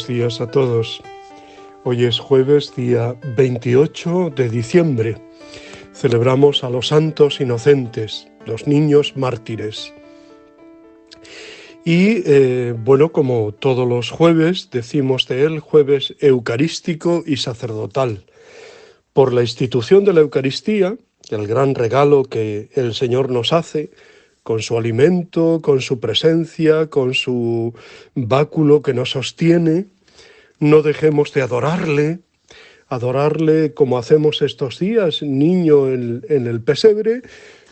buenos días a todos. Hoy es jueves, día 28 de diciembre. Celebramos a los santos inocentes, los niños mártires. Y como todos los jueves, decimos de él jueves eucarístico y sacerdotal. Por la institución de la Eucaristía, el gran regalo que el Señor nos hace, con su alimento, con su presencia, con su báculo que nos sostiene, no dejemos de adorarle como hacemos estos días, niño en el pesebre,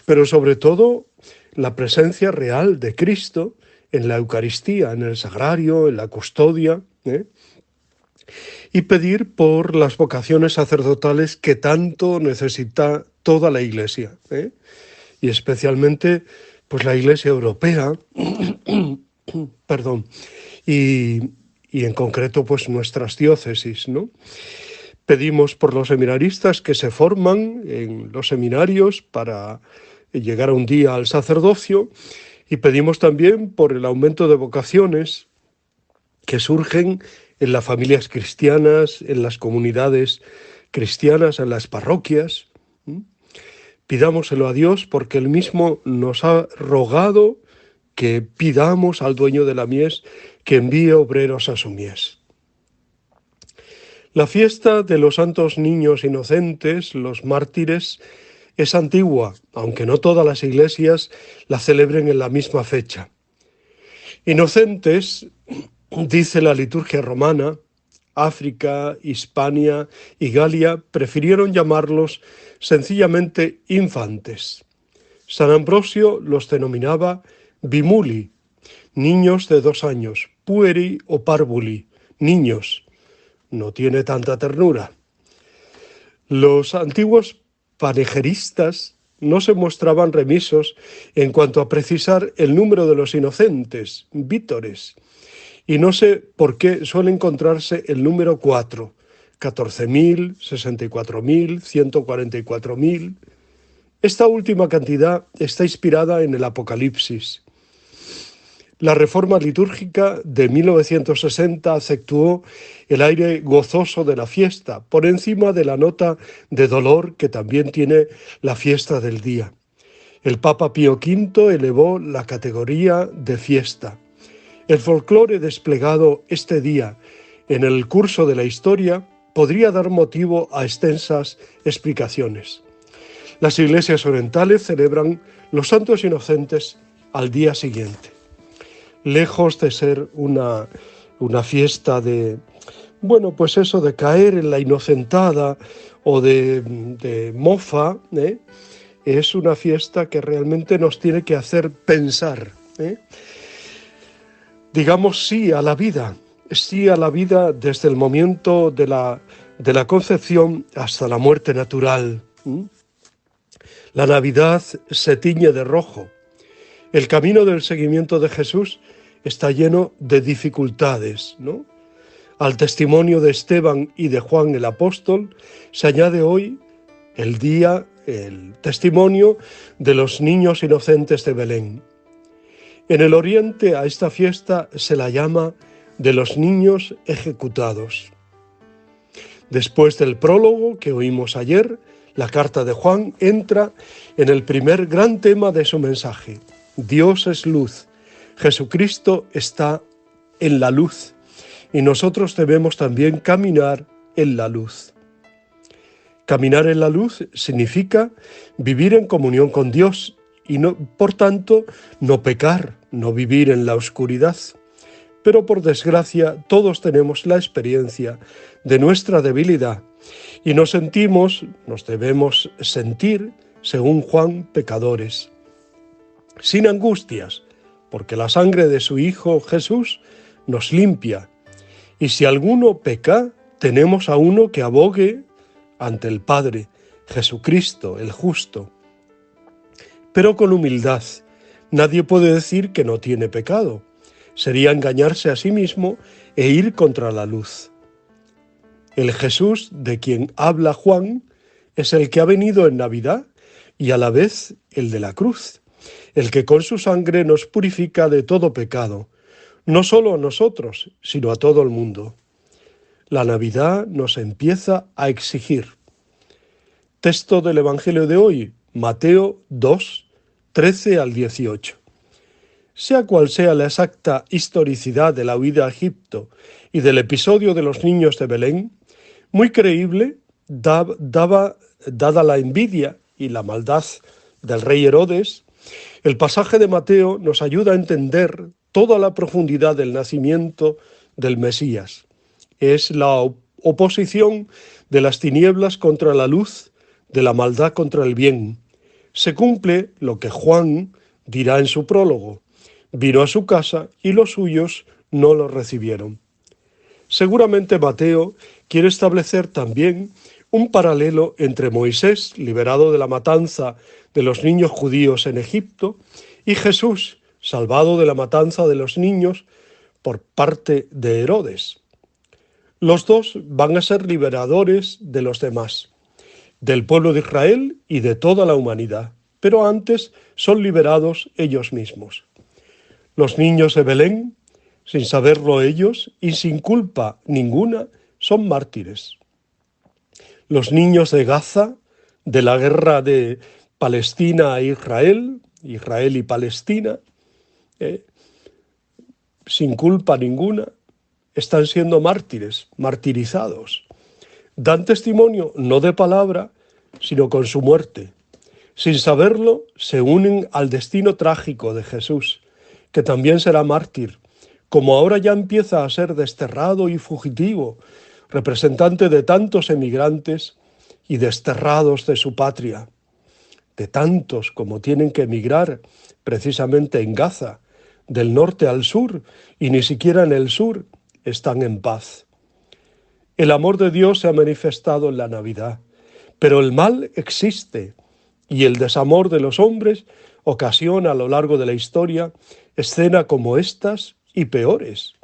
pero sobre todo la presencia real de Cristo en la Eucaristía, en el sagrario, en la custodia, y pedir por las vocaciones sacerdotales que tanto necesita toda la Iglesia, y especialmente pues la Iglesia europea, perdón, y en concreto pues nuestras diócesis, ¿no? Pedimos por los seminaristas que se forman en los seminarios para llegar un día al sacerdocio, y pedimos también por el aumento de vocaciones que surgen en las familias cristianas, en las comunidades cristianas, en las parroquias. Pidámoselo a Dios porque Él mismo nos ha rogado que pidamos al dueño de la mies que envíe obreros a su mies. La fiesta de los santos niños inocentes, los mártires, es antigua, aunque no todas las iglesias la celebren en la misma fecha. Inocentes, dice la liturgia romana, África, Hispania y Galia prefirieron llamarlos sencillamente infantes. San Ambrosio los denominaba bimuli, niños de 2 años, pueri o parvuli, niños. No tiene tanta ternura. Los antiguos panegeristas no se mostraban remisos en cuanto a precisar el número de los inocentes, vítores, y no sé por qué suele encontrarse el número 4, 14.000, 64.000, 144.000. Esta última cantidad está inspirada en el Apocalipsis. La reforma litúrgica de 1960 acentuó el aire gozoso de la fiesta, por encima de la nota de dolor que también tiene la fiesta del día. El Papa Pío V elevó la categoría de fiesta. El folclore desplegado este día en el curso de la historia podría dar motivo a extensas explicaciones. Las iglesias orientales celebran los santos inocentes al día siguiente. Lejos de ser una fiesta de caer en la inocentada o de mofa, es una fiesta que realmente nos tiene que hacer pensar, Digamos sí a la vida desde el momento de la concepción hasta la muerte natural. La Navidad se tiñe de rojo. El camino del seguimiento de Jesús está lleno de dificultades, ¿no? Al testimonio de Esteban y de Juan el apóstol se añade hoy el testimonio de los niños inocentes de Belén. En el Oriente a esta fiesta se la llama de los niños ejecutados. Después del prólogo que oímos ayer, la carta de Juan entra en el primer gran tema de su mensaje. Dios es luz, Jesucristo está en la luz y nosotros debemos también caminar en la luz. Caminar en la luz significa vivir en comunión con Dios y por tanto no pecar, no vivir en la oscuridad. Pero por desgracia todos tenemos la experiencia de nuestra debilidad y nos debemos sentir, según Juan, pecadores. Sin angustias, porque la sangre de su Hijo Jesús nos limpia. Y si alguno peca, tenemos a uno que abogue ante el Padre, Jesucristo, el justo. Pero con humildad, nadie puede decir que no tiene pecado. Sería engañarse a sí mismo e ir contra la luz. El Jesús de quien habla Juan es el que ha venido en Navidad y a la vez el de la cruz, el que con su sangre nos purifica de todo pecado, no solo a nosotros, sino a todo el mundo. La Navidad nos empieza a exigir. Texto del Evangelio de hoy, Mateo 2, 13 al 18. Sea cual sea la exacta historicidad de la huida a Egipto y del episodio de los niños de Belén, muy creíble, dada la envidia y la maldad del rey Herodes, el pasaje de Mateo nos ayuda a entender toda la profundidad del nacimiento del Mesías. Es la oposición de las tinieblas contra la luz, de la maldad contra el bien. Se cumple lo que Juan dirá en su prólogo. Vino a su casa y los suyos no lo recibieron. Seguramente Mateo quiere establecer también un paralelo entre Moisés, liberado de la matanza de los niños judíos en Egipto, y Jesús, salvado de la matanza de los niños por parte de Herodes. Los dos van a ser liberadores de los demás, del pueblo de Israel y de toda la humanidad, pero antes son liberados ellos mismos. Los niños de Belén, sin saberlo ellos y sin culpa ninguna, son mártires. Los niños de Gaza, de la guerra de Palestina a Israel, Israel y Palestina, sin culpa ninguna, están siendo mártires, martirizados. Dan testimonio no de palabra, sino con su muerte. Sin saberlo, se unen al destino trágico de Jesús, que también será mártir, como ahora ya empieza a ser desterrado y fugitivo, representante de tantos emigrantes y desterrados de su patria, de tantos como tienen que emigrar precisamente en Gaza, del norte al sur, y ni siquiera en el sur están en paz. El amor de Dios se ha manifestado en la Navidad, pero el mal existe, y el desamor de los hombres ocasiona a lo largo de la historia escenas como estas y peores.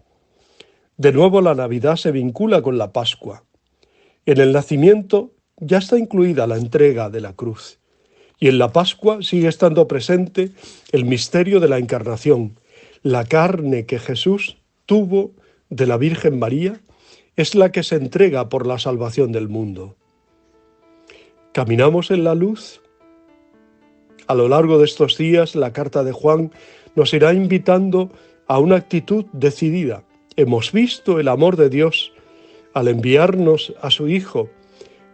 De nuevo la Navidad se vincula con la Pascua. En el nacimiento ya está incluida la entrega de la cruz, y en la Pascua sigue estando presente el misterio de la encarnación. La carne que Jesús tuvo de la Virgen María es la que se entrega por la salvación del mundo. ¿Caminamos en la luz? A lo largo de estos días, la carta de Juan nos irá invitando a una actitud decidida. Hemos visto el amor de Dios al enviarnos a su Hijo,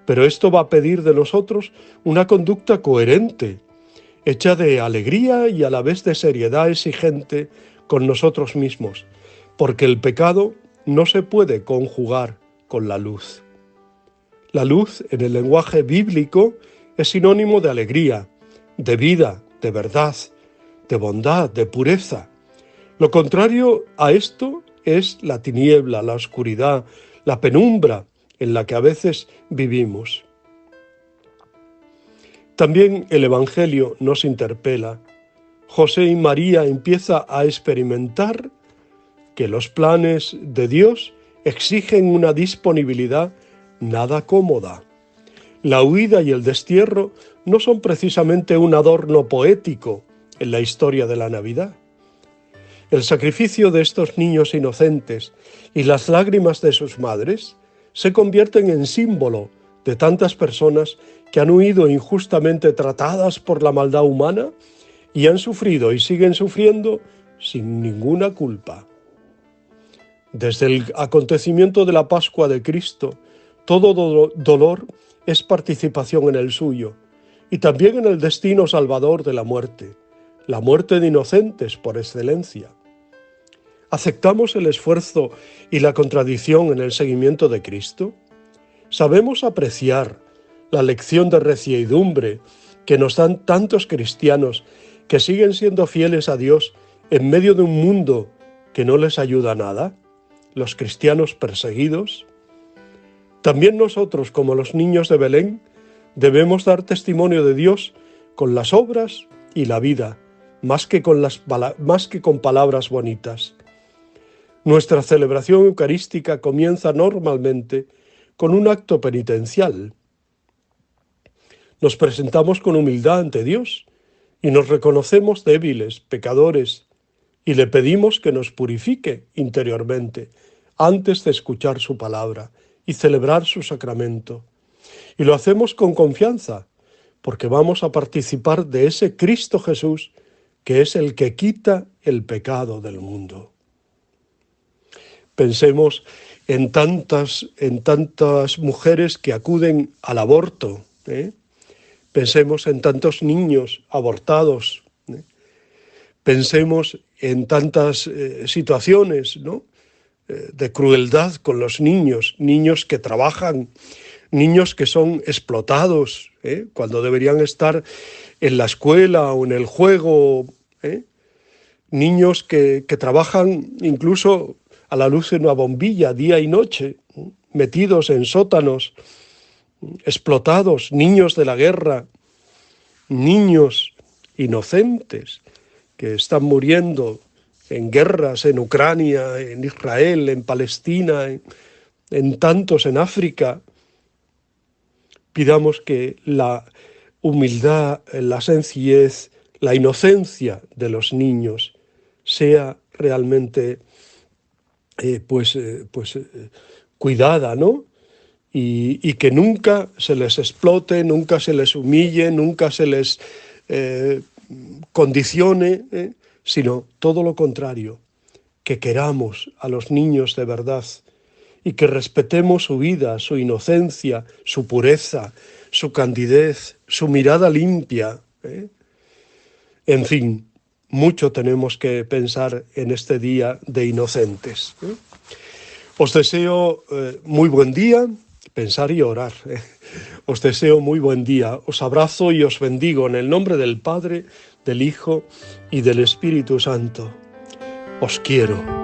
pero esto va a pedir de nosotros una conducta coherente, hecha de alegría y a la vez de seriedad exigente con nosotros mismos, porque el pecado no se puede conjugar con la luz. La luz, en el lenguaje bíblico, es sinónimo de alegría, de vida, de verdad, de bondad, de pureza. Lo contrario a esto es la tiniebla, la oscuridad, la penumbra en la que a veces vivimos. También el Evangelio nos interpela. José y María empiezan a experimentar que los planes de Dios exigen una disponibilidad nada cómoda. La huida y el destierro no son precisamente un adorno poético en la historia de la Navidad. El sacrificio de estos niños inocentes y las lágrimas de sus madres se convierten en símbolo de tantas personas que han huido injustamente tratadas por la maldad humana y han sufrido y siguen sufriendo sin ninguna culpa. Desde el acontecimiento de la Pascua de Cristo, todo dolor es participación en el suyo y también en el destino salvador de la muerte de inocentes por excelencia. ¿Aceptamos el esfuerzo y la contradicción en el seguimiento de Cristo? ¿Sabemos apreciar la lección de reciedumbre que nos dan tantos cristianos que siguen siendo fieles a Dios en medio de un mundo que no les ayuda a nada? Los cristianos perseguidos. También nosotros, como los niños de Belén, debemos dar testimonio de Dios con las obras y la vida, más que con palabras bonitas. Nuestra celebración eucarística comienza normalmente con un acto penitencial. Nos presentamos con humildad ante Dios y nos reconocemos débiles, pecadores, y le pedimos que nos purifique interiormente antes de escuchar su palabra y celebrar su sacramento. Y lo hacemos con confianza, porque vamos a participar de ese Cristo Jesús que es el que quita el pecado del mundo. Pensemos en tantas mujeres que acuden al aborto, ¿eh? Pensemos en tantos niños abortados, ¿eh? Pensemos en tantas situaciones, ¿no?, de crueldad con los niños, niños que trabajan, niños que son explotados, cuando deberían estar en la escuela o en el juego, niños que trabajan incluso a la luz de una bombilla día y noche, metidos en sótanos, explotados, niños de la guerra, niños inocentes que están muriendo en guerras en Ucrania, en Israel, en Palestina, en tantos en África. Pidamos que la humildad, la sencillez, la inocencia de los niños sea realmente cuidada, ¿no? Y que nunca se les explote, nunca se les humille, nunca se les condicione, sino todo lo contrario, que queramos a los niños de verdad y que respetemos su vida, su inocencia, su pureza, su candidez, su mirada limpia. En fin, mucho tenemos que pensar en este día de inocentes. Os deseo muy buen día, pensar y orar. Os deseo muy buen día, os abrazo y os bendigo en el nombre del Padre, del Hijo y del Espíritu Santo. Os quiero.